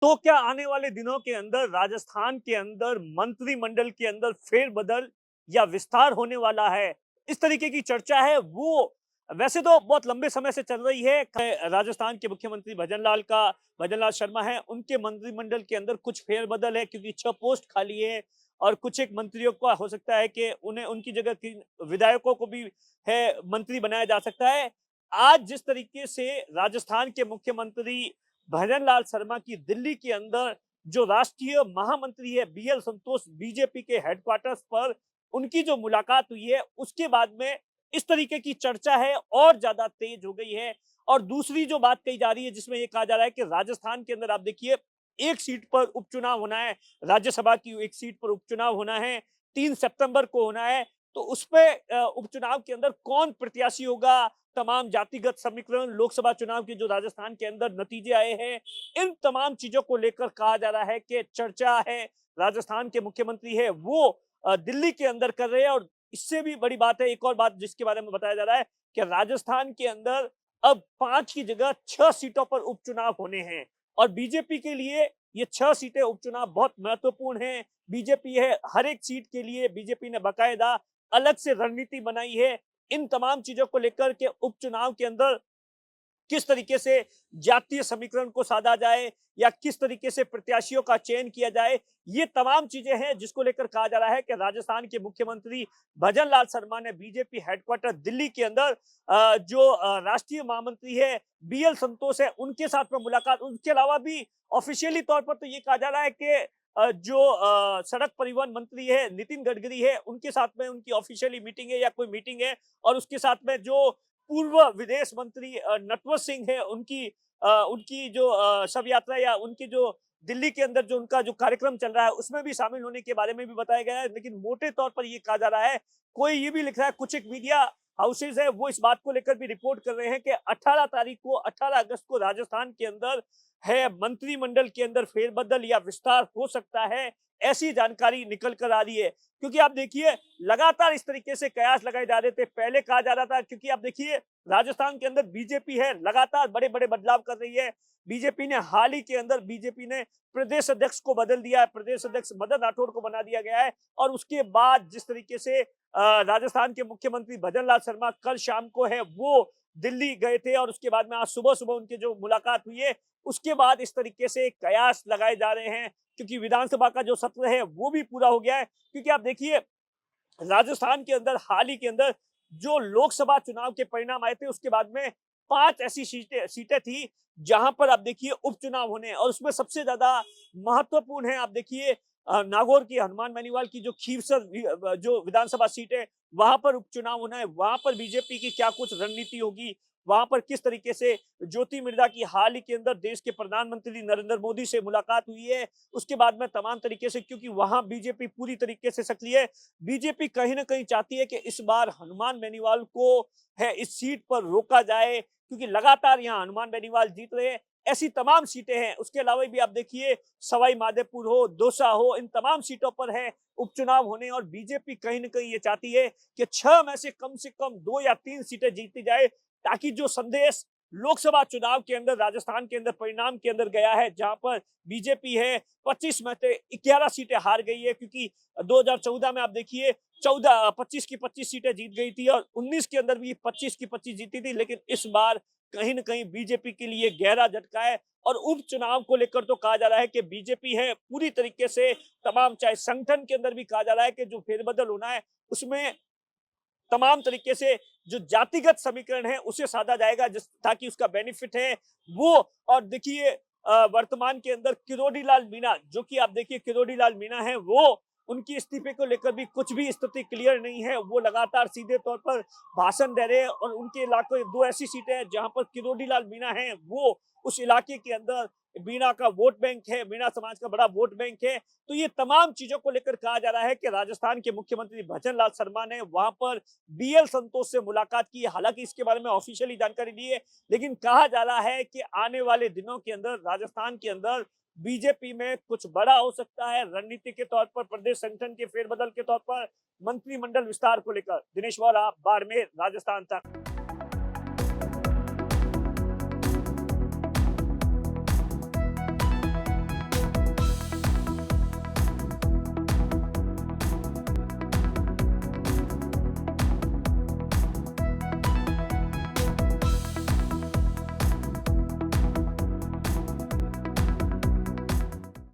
तो क्या आने वाले दिनों के अंदर राजस्थान के अंदर मंत्रिमंडल के अंदर फेरबदल या विस्तार होने वाला है? इस तरीके की चर्चा है वो वैसे तो बहुत लंबे समय से चल रही है। राजस्थान के मुख्यमंत्री भजनलाल शर्मा हैं, उनके मंत्रिमंडल के अंदर कुछ फेरबदल है क्योंकि 6 पोस्ट खाली है और कुछ एक मंत्रियों का हो सकता है कि उन्हें उनकी जगह की विधायकों को भी है मंत्री बनाया जा सकता है। आज जिस तरीके से राजस्थान के मुख्यमंत्री भजनलाल शर्मा की दिल्ली के अंदर जो राष्ट्रीय महामंत्री है बीएल संतोष बीजेपी के हेडक्वार्टर्स पर उनकी जो मुलाकात हुई है उसके बाद में इस तरीके की चर्चा है और ज्यादा तेज हो गई है। और दूसरी जो बात कही जा रही है जिसमें ये कहा जा रहा है कि राजस्थान के अंदर आप देखिए एक सीट पर उपचुनाव होना है, राज्यसभा की एक सीट पर उपचुनाव होना है, 3 सितंबर को होना है। तो उस पे उपचुनाव के अंदर कौन प्रत्याशी होगा, तमाम जातिगत समीकरण, लोकसभा चुनाव के जो राजस्थान के अंदर नतीजे आए हैं, इन तमाम चीजों को लेकर कहा जा रहा है कि चर्चा है, राजस्थान के मुख्यमंत्री है वो दिल्ली के अंदर कर रहे हैं। और इससे भी बड़ी बात है, एक और बात जिसके बारे में बताया जा रहा है कि राजस्थान के अंदर अब 5 की जगह 6 सीटों पर उपचुनाव होने हैं और बीजेपी के लिए ये 6 सीटें उपचुनाव बहुत महत्वपूर्ण हैं। बीजेपी है हर एक सीट के लिए बीजेपी ने बाकायदा अलग से रणनीति बनाई है। इन तमाम चीजों को लेकर के उपचुनाव के अंदर किस तरीके से जातीय समीकरण को साधा जाए या किस तरीके से प्रत्याशियों का चयन किया जाए, ये तमाम चीजें हैं जिसको लेकर कहा जा रहा है कि राजस्थान के मुख्यमंत्री भजनलाल शर्मा ने बीजेपी हेडक्वार्टर दिल्ली के अंदर जो राष्ट्रीय महामंत्री है बीएल संतोष है उनके साथ में मुलाकात। उनके अलावा भी ऑफिशियली तौर पर तो ये कहा जा रहा है कि जो सड़क परिवहन मंत्री है नितिन गडकरी है उनके साथ में उनकी ऑफिशियली मीटिंग है या कोई मीटिंग है। और उसके साथ में जो पूर्व विदेश मंत्री नटवर सिंह है उनकी जो शव यात्रा या उनकी जो दिल्ली के अंदर जो उनका जो कार्यक्रम चल रहा है उसमें भी शामिल होने के बारे में भी बताया गया है। लेकिन मोटे तौर पर ये कहा जा रहा है, कोई ये भी लिख रहा है, कुछ एक मीडिया हाउसेज है वो इस बात को लेकर भी रिपोर्ट कर रहे हैं कि 18 अगस्त को राजस्थान के अंदर है मंत्रिमंडल के अंदर फेरबदल या विस्तार हो सकता है, ऐसी जानकारी निकल कर आ रही है। क्योंकि आप देखिए लगातार इस तरीके से कयास लगाए जा रहे थे, पहले कहा जा रहा था क्योंकि आप देखिए राजस्थान के अंदर बीजेपी है लगातार बड़े बड़े बदलाव कर रही है। बीजेपी ने हाल ही के अंदर बीजेपी ने प्रदेश अध्यक्ष को बदल दिया है, प्रदेश अध्यक्ष मदन राठौड़ को बना दिया गया है। और उसके बाद जिस तरीके से राजस्थान के मुख्यमंत्री भजनलाल शर्मा कल शाम को है वो दिल्ली गए थे और उसके बाद में आज सुबह सुबह उनकी जो मुलाकात हुई है उसके बाद इस तरीके से कयास लगाए जा रहे हैं। क्योंकि विधानसभा का जो सत्र है वो भी पूरा हो गया है। क्योंकि आप देखिए राजस्थान के अंदर हाल ही के अंदर जो लोकसभा चुनाव के परिणाम आए थे उसके बाद में 5 ऐसी सीटें थी जहां पर आप देखिए उपचुनाव होने हैं। और उसमें सबसे ज्यादा महत्वपूर्ण है आप देखिए नागौर की हनुमान बेनीवाल की जो खीवसर जो विधानसभा सीट है वहां पर उपचुनाव होना है। वहां पर बीजेपी की क्या कुछ रणनीति होगी, वहां पर किस तरीके से ज्योति मिर्धा की हाल ही के अंदर देश के प्रधानमंत्री नरेंद्र मोदी से मुलाकात हुई है, उसके बाद में तमाम तरीके से क्योंकि वहां बीजेपी पूरी तरीके से सक्रिय है। बीजेपी कहीं ना कहीं चाहती है कि इस बार हनुमान बेनीवाल को है इस सीट पर रोका जाए क्योंकि लगातार यहाँ हनुमान बेनीवाल जीत रहे हैं। ऐसी तमाम सीटें हैं। उसके अलावा भी आप देखिए सवाई माधोपुर हो, दौसा हो, इन तमाम सीटों पर है उपचुनाव होने। और बीजेपी कहीं ना कहीं ये चाहती है कि 6 में से कम 2 या 3 सीटें जीती जाए ताकि जो संदेश लोकसभा चुनाव के अंदर राजस्थान के अंदर परिणाम के अंदर गया है जहां पर बीजेपी है 25 में से 11 सीटें हार गई है। क्योंकि 2014 में आप देखिए 25 की 25 सीटें जीत गई थी और 19 के अंदर भी 25 की 25 जीती थी। लेकिन इस बार कहीं ना कहीं बीजेपी के लिए गहरा झटका है। और उपचुनाव को लेकर तो कहा जा रहा है कि बीजेपी है पूरी तरीके से तमाम, चाहे संगठन के अंदर भी कहा जा रहा है कि जो फेरबदल होना है उसमें तमाम तरीके से जो जातिगत समीकरण है उसे साधा जाएगा जिस ताकि उसका बेनिफिट है वो। और देखिए वर्तमान के अंदर किरोड़ी लाल मीणा जो कि आप देखिए किरोड़ी लाल मीणा है वो उनकी इस्तीफे को लेकर भी कुछ भी स्थिति क्लियर नहीं है। वो लगातार सीधे तौर पर भाषण दे रहे हैं और उनके इलाके 2 ऐसी सीटें हैं जहां पर किरोड़ी लाल मीणा है वो उस इलाके के अंदर मीणा का वोट बैंक है, मीणा समाज का बड़ा वोट बैंक है। तो ये तमाम चीजों को लेकर कहा जा रहा है कि राजस्थान के मुख्यमंत्री भजनलाल शर्मा ने वहां पर बीएल संतोष से मुलाकात की। हालांकि इसके बारे में ऑफिशियली जानकारी दी है लेकिन कहा जा रहा है कि आने वाले दिनों के अंदर राजस्थान के अंदर बीजेपी में कुछ बड़ा हो सकता है रणनीति के तौर पर, प्रदेश संगठन के फेरबदल के तौर पर, मंत्रिमंडल विस्तार को लेकर। दिनेश वोरा, बाड़मेर, राजस्थान तक।